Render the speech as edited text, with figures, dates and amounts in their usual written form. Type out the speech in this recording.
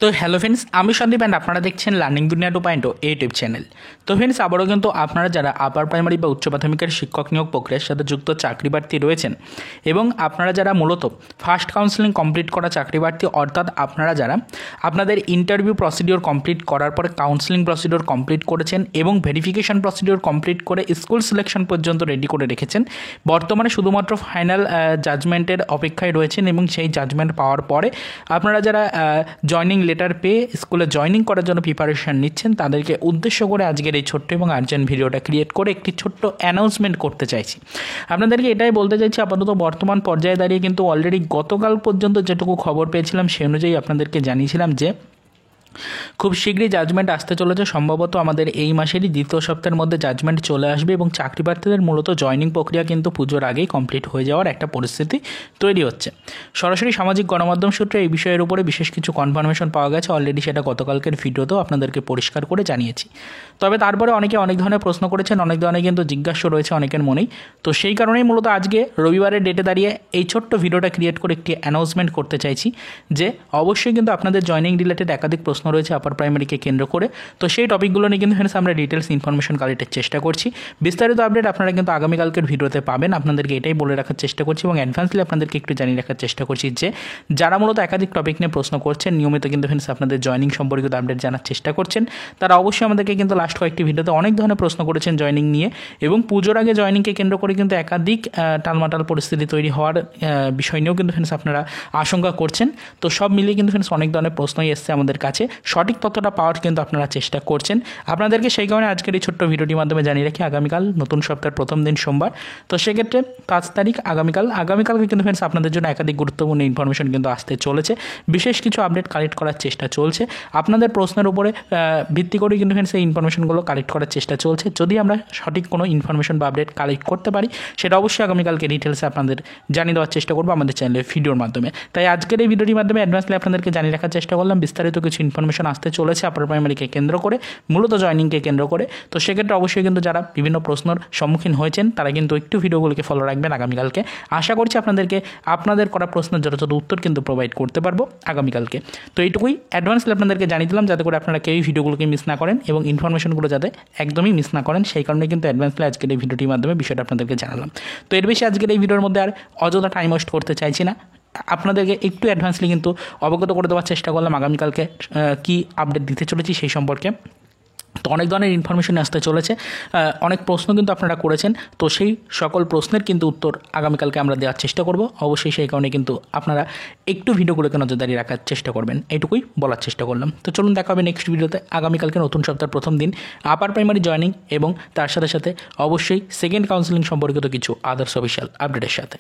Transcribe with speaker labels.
Speaker 1: তো hello friends, আমি Sandeep and আপনারা দেখছেন লার্নিং দুনিয়া 2.0 ইউটিউব চ্যানেল। তো ফ্রেন্ডস, আবারও কিন্তু আপনারা যারা আপার প্রাইমারি বা উচ্চ প্রাথমিকের শিক্ষক নিয়োগ প্রক্রিয়ার সাথে যুক্ত চাকরি প্রার্থী রয়েছেন এবং আপনারা যারা মূলত ফার্স্ট কাউন্সেলিং কমপ্লিট করা চাকরি প্রার্থী, অর্থাৎ আপনারা যারা আপনাদের ইন্টারভিউ প্রসিডিওর কমপ্লিট করার পরে কাউন্সেলিং প্রসিডিওর কমপ্লিট করেছেন এবং ভেরিফিকেশন প্রসিডিওর কমপ্লিট করে স্কুল সিলেকশন পর্যন্ত রেডি করে রেখেছেন, বর্তমানে শুধুমাত্র ফাইনাল জাজমেন্টের অপেক্ষায় রয়েছেন এবং সেই জাজমেন্ট পাওয়ার পরে আপনারা যারা জয়নিং লেটার পেয়ে স্কুলে জয়নিং করার জন্য প্রিপারেশান নিচ্ছেন, তাদেরকে উদ্দেশ্য করে আজকের এই ছোট্ট এবং আর্জেন্ট ভিডিওটা ক্রিয়েট করে একটি ছোট্ট অ্যানাউন্সমেন্ট করতে চাইছি। আপনাদেরকে এটাই বলতে চাইছি, আপাতত বর্তমান পর্যায়ে দাঁড়িয়ে কিন্তু অলরেডি গতকাল পর্যন্ত যেটুকু খবর পেয়েছিলাম সেই অনুযায়ী আপনাদেরকে জানিয়েছিলাম যে খুব শীঘ্রই জাজমেন্ট আসতে চলেছে। সম্ভবত আমাদের এই মাসেরই দ্বিতীয় সপ্তাহের মধ্যে জাজমেন্ট চলে আসবে এবং চাকরি প্রার্থীদের মূলত জয়নিং প্রক্রিয়া কিন্তু পুজোর আগেই কমপ্লিট হয়ে যাওয়ার একটা পরিস্থিতি তৈরি হচ্ছে। সরাসরি সামাজিক গণমাধ্যম সূত্রে এই বিষয়ের উপরে বিশেষ কিছু কনফার্মেশন পাওয়া গেছে, অলরেডি সেটা গতকালকের ভিডিওতেও আপনাদেরকে পরিষ্কার করে জানিয়েছি। তবে তারপরে অনেকে অনেক ধরনের প্রশ্ন করেছেন, অনেক ধরনের কিন্তু জিজ্ঞাসা রয়েছে অনেকের মনেই। তো সেই কারণেই মূলত আজকে রবিবারের ডেটে দাঁড়িয়ে এই ছোট্ট ভিডিওটা ক্রিয়েট করে একটি অ্যানাউন্সমেন্ট করতে চাইছি যে অবশ্যই কিন্তু আপনাদের জয়নিং রিলেটেড একাধিক প্রশ্ন রয়েছে আপার প্রাইমারিকে কেন্দ্র করে। তো সেই টপিকগুলো নিয়ে কিন্তু ফ্রেন্ডস আমরা ডিটেলস ইনফরমেশন কালেক্টের চেষ্টা করছি। বিস্তারিত আপডেট আপনারা কিন্তু আগামীকালকের ভিডিওতে পাবেন। আপনাদেরকে এটাই বলে রাখার চেষ্টা করছি এবং অ্যাডভান্সলি আপনাদেরকে একটু জানিয়ে রাখার চেষ্টা করছি যে যারা মূলত একাধিক টপিক নিয়ে প্রশ্ন করছেন, নিয়মিত কিন্তু ফ্রেন্ডস আপনাদের জয়নিং সম্পর্কিত আপডেট জানার চেষ্টা করছেন, তারা অবশ্যই আমাদেরকে কিন্তু লাস্ট কয়েকটি ভিডিওতে অনেক ধরনের প্রশ্ন করেছেন জয়নিং নিয়ে এবং পুজোর আগে জয়নিংকে কেন্দ্র করে কিন্তু একাধিক টালমাটাল পরিস্থিতি তৈরি হওয়ার বিষয় নিয়েও কিন্তু ফ্রেন্ডস আপনারা আশঙ্কা করছেন। তো সব মিলিয়ে কিন্তু ফ্রেন্ডস অনেক ধরনের প্রশ্নই এসছে আমাদের কাছে, সঠিক তথ্যটা পাওয়ার কিন্তু আপনারা চেষ্টা করছেন। আপনাদেরকে সেই কারণে আজকের এই ছোট্ট ভিডিওটির মাধ্যমে জানিয়ে রাখি আগামীকাল নতুন সপ্তাহের প্রথম দিন সোমবার। তো সেক্ষেত্রে 5 তারিখ আগামীকালকে কিন্তু ফ্রেন্ডস আপনাদের জন্য একাধিক গুরুত্বপূর্ণ ইনফরমেশন কিন্তু আসতে চলেছে। বিশেষ কিছু আপডেট কালেক্ট করার চেষ্টা চলছে, আপনাদের প্রশ্নের উপরে ভিত্তি করে কিন্তু ফ্রেন্ডস এই ইনফরমেশনগুলো কালেক্ট করার চেষ্টা চলছে। যদি আমরা সঠিক কোনো ইনফরমেশন বা আপডেট কালেক্ট করতে পারি, সেটা অবশ্যই আগামীকালকে ডিটেলসে আপনাদের জানিয়ে দেওয়ার চেষ্টা করবো আমাদের চ্যানেলের ভিডিওর মাধ্যমে। তাই আজকের এই ভিডিওটির মাধ্যমে অ্যাডভান্সলি আপনাদেরকে জানিয়ে রাখার চেষ্টা করলাম বিস্তারিত কিছু ইনফরমেশন আসতে চলেছে আপার প্রাইমারিকে কেন্দ্র করে, মূলত জয়নিংকে কেন্দ্র করে। তো সেক্ষেত্রে অবশ্যই কিন্তু যারা বিভিন্ন প্রশ্নের সম্মুখীন হয়েছেন তারা কিন্তু একটু ভিডিওগুলোকে ফলো রাখবেন আগামীকালকে। আশা করছি আপনাদেরকে আপনাদের করা প্রশ্নের যথাযথ উত্তর কিন্তু প্রোভাইড করতে পারবো আগামীকালকে। তো এইটুকুই অ্যাডভান্সলি আপনাদেরকে জানিয়ে দিলাম, যাতে করে আপনারা কেউই ভিডিওগুলোকে মিস না করেন এবং ইনফরমেশনগুলো যাতে একদমই মিস না করেন, সেই কারণে কিন্তু অ্যাডভান্সলি আজকের এই ভিডিওটির মাধ্যমে বিষয়টা আপনাদেরকে জানালাম। তো এর বেশি আজকের এই ভিডিওর মধ্যে আর অযথা টাইম ওয়েস্ট করতে চাইছি না, আপনাদেরকে একটু অ্যাডভান্সলি কিন্তু অবগত করে দেওয়ার চেষ্টা করলাম আগামীকালকে কী আপডেট দিতে চলেছি সেই সম্পর্কে। তো অনেক ধরনের ইনফরমেশন আসতে চলেছে, অনেক প্রশ্ন কিন্তু আপনারা করেছেন। তো সেই সকল প্রশ্নের কিন্তু উত্তর আগামীকালকে আমরা দেওয়ার চেষ্টা করব অবশ্যই। সেই কারণে কিন্তু আপনারা একটু ভিডিওগুলোকে নজরদারি রাখার চেষ্টা করবেন, এইটুকুই বলার চেষ্টা করলাম। তো চলুন দেখা হবে নেক্সট ভিডিওতে আগামীকালকে নতুন সপ্তাহের প্রথম দিন আপার প্রাইমারি জয়নিং এবং তার সাথে সাথে অবশ্যই সেকেন্ড কাউন্সেলিং সম্পর্কিত কিছু আদার্স অফিসিয়াল আপডেটের সাথে।